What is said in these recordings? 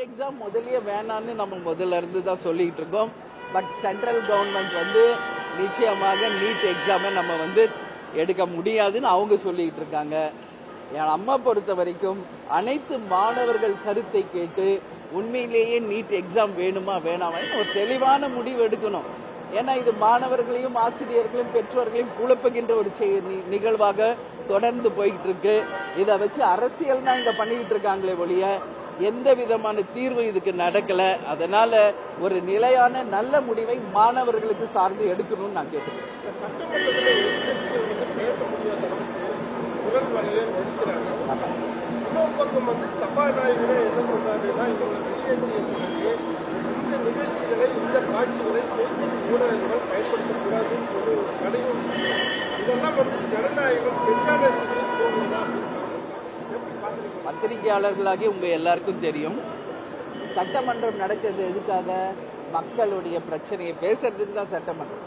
Exam முதல்லயே வேணான்னு நம்ம முதல்ல இருந்து தான் சொல்லிட்டு இருக்கோம். பட் சென்ட்ரல் கவர்மெண்ட் வந்து நிச்சயமாக நீட் எக்ஸாமை நம்ம வந்து எடுக்க முடியாதுன்னு அவங்க சொல்லிட்டு இருக்காங்க. என் அம்மா பொறுத்த வரைக்கும் அனைத்து மாணவர்கள் கருத்தை கேட்டு உண்மையிலேயே நீட் எக்ஸாம் வேணுமா வேணாமா ஒரு தெளிவான முடிவு எடுக்கணும். ஏன்னா இது மாணவர்களையும் ஆசிரியர்களையும் பெற்றோர்களையும் குழப்புகின்ற ஒரு நிகழ்வாக தொடர்ந்து போய்கிட்டு இருக்கு. இதை வச்சு அரசியல் தான் இங்க பண்ணிக்கிட்டு இருக்காங்களே ஒழிய எந்த விதமான தீர்வு இதுக்கு நடக்கல. அதனால ஒரு நிலையான நல்ல முடிவை மாணவர்களுக்கு சார்ந்து எடுக்கணும்னு நான் கேட்டுக்கிறேன். சபாநாயகரே என்ன சொல்றாருன்னா இந்த நிகழ்ச்சிகளை இந்த காட்சிகளை செய்தி ஊடகங்கள் பயன்படுத்தக்கூடாதுன்னு சொல்லி ஒரு தடையும் இதெல்லாம் ஜனநாயகம் பெரியான தோணுதா பத்திரிகையாளர்களாகி உங்க எல்லாருக்கும் தெரியும், சட்டமன்றம் நடக்கிறது எதுக்காக? மக்களுடைய பிரச்சனையை பேசுறதுக்கு தான் சட்டமன்றம்.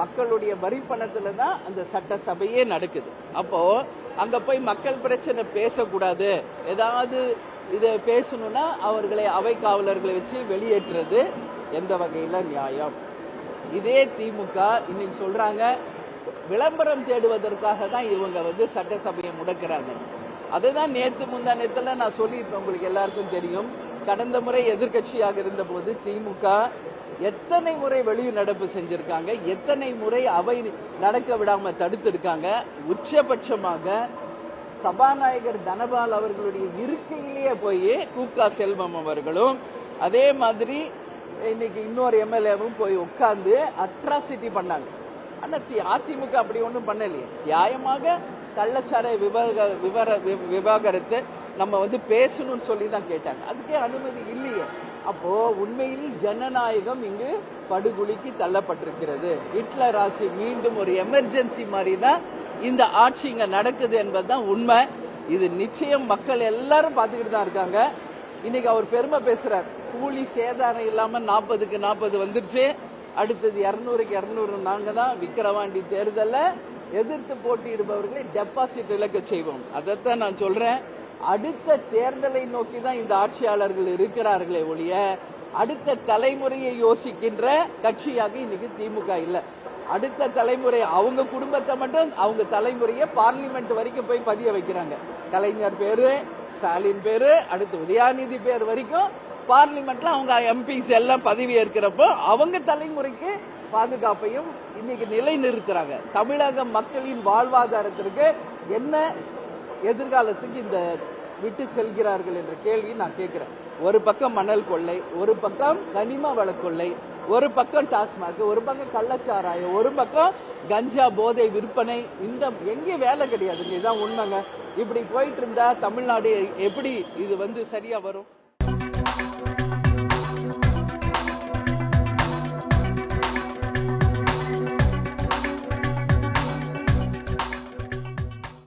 மக்களுடைய வரி பணத்துல தான் அந்த சட்டசபையே நடக்குது. அப்போ அங்க போய் மக்கள் பிரச்சனை பேசக்கூடாது, ஏதாவது இதை பேசணும்னா அவர்களை அவை காவலர்களை வச்சு வெளியேற்றுறது எந்த வகையில நியாயம்? இதே திமுக இன்னைக்கு சொல்றாங்க விளம்பரம் தேடுவதற்காக தான் இவங்க வந்து சட்டசபையை முடக்கிறாங்க. அதுதான் நேத்து முந்தா நேத்துல நான் சொல்லியிருப்பேன், உங்களுக்கு எல்லாருக்கும் தெரியும். கடந்த முறை எதிர்கட்சியாக இருந்த போது திமுக எத்தனை முறை வெளிநடப்பு செஞ்சிருக்காங்க, எத்தனை முறை அவை நடக்க விடாம தடுத்திருக்காங்க. உச்சபட்சமாக சபாநாயகர் தனபால் அவர்களுடைய இருக்கையிலேயே போய் கூகா செல்வம் அவர்களும் அதே மாதிரி இன்னைக்கு இன்னொரு எம்எல்ஏவும் போய் உட்கார்ந்து அட்ராசிட்டி பண்ணாங்க. ஆனா அதிமுக அப்படி ஒன்றும் பண்ணலையே. நியாயமாக கள்ளச்சாராய விவாகரத்து நம்ம வந்து பேசணும்னு சொல்லி தான் கேட்டாங்க. அதுக்கே அனுமதி இல்லையே. அப்போ உண்மையில் ஜனநாயகம் இங்கு படுகொலிக்கு தள்ளப்பட்டிருக்கிறது. ஹிட்லர் ஆட்சி மீண்டும் ஒரு எமர்ஜென்சி மாதிரி தான் இந்த ஆட்சி இங்க நடக்குது என்பதுதான் உண்மை. இது நிச்சயம் மக்கள் எல்லாரும் பார்த்துக்கிட்டு தான் இருக்காங்க. இன்னைக்கு அவர் பெருமை பேசுறார், கூலி சேதாரம் இல்லாம 40க்கு 40 வந்துருச்சு, அடுத்தது 200க்கு 200 நாங்க தான் விக்கிரவாண்டி தேர்தல்ல எதிர்த்து போட்டியிடுபவர்களை டெபாசிட் இழக்க செய்வோம். அதைத்தான் நான் சொல்றேன். அடுத்த தேர்தலை நோக்கி தான் இந்த ஆட்சியாளர்கள் இருக்கிறார்களே ஒழிய அடுத்த தலைமுறையை யோசிக்கின்ற கட்சியாக இன்னைக்கு திமுக இல்ல. அடுத்த தலைமுறை அவங்க குடும்பத்தை மட்டும் அவங்க தலைமுறையை பார்லிமெண்ட் வரைக்கும் போய் பதிய வைக்கிறாங்க. கலைஞர் பேரு, ஸ்டாலின் பேரு, அடுத்து உதயாநிதி பேர் வரைக்கும் பார்லிமெண்ட்ல அவங்க எம்பிஸ் எல்லாம் பதவி ஏற்கிறப்போ அவங்க தலைமுறைக்கு பாதுகாப்பையும் இன்னைக்கு நிலை நிறுத்துறாங்க. தமிழக மக்களின் வாழ்வாதாரத்திற்கு என்ன எதிர்காலத்துக்கு இந்த விட்டு செல்கிறார்கள் என்ற கேள்வி நான் கேட்கிறேன். ஒரு பக்கம் மணல் கொள்ளை, ஒரு பக்கம் கனிம வள கொள்ளை, ஒரு பக்கம் டாஸ்மாக், ஒரு பக்கம் கள்ளச்சாராயம், ஒரு பக்கம் கஞ்சா போதை விற்பனை. இந்த எங்கேயும் வேலை கிடையாது. இதுதான் உண்மைங்க. இப்படி போயிட்டு இருந்தா தமிழ்நாடு எப்படி இது வந்து சரியா வரும்?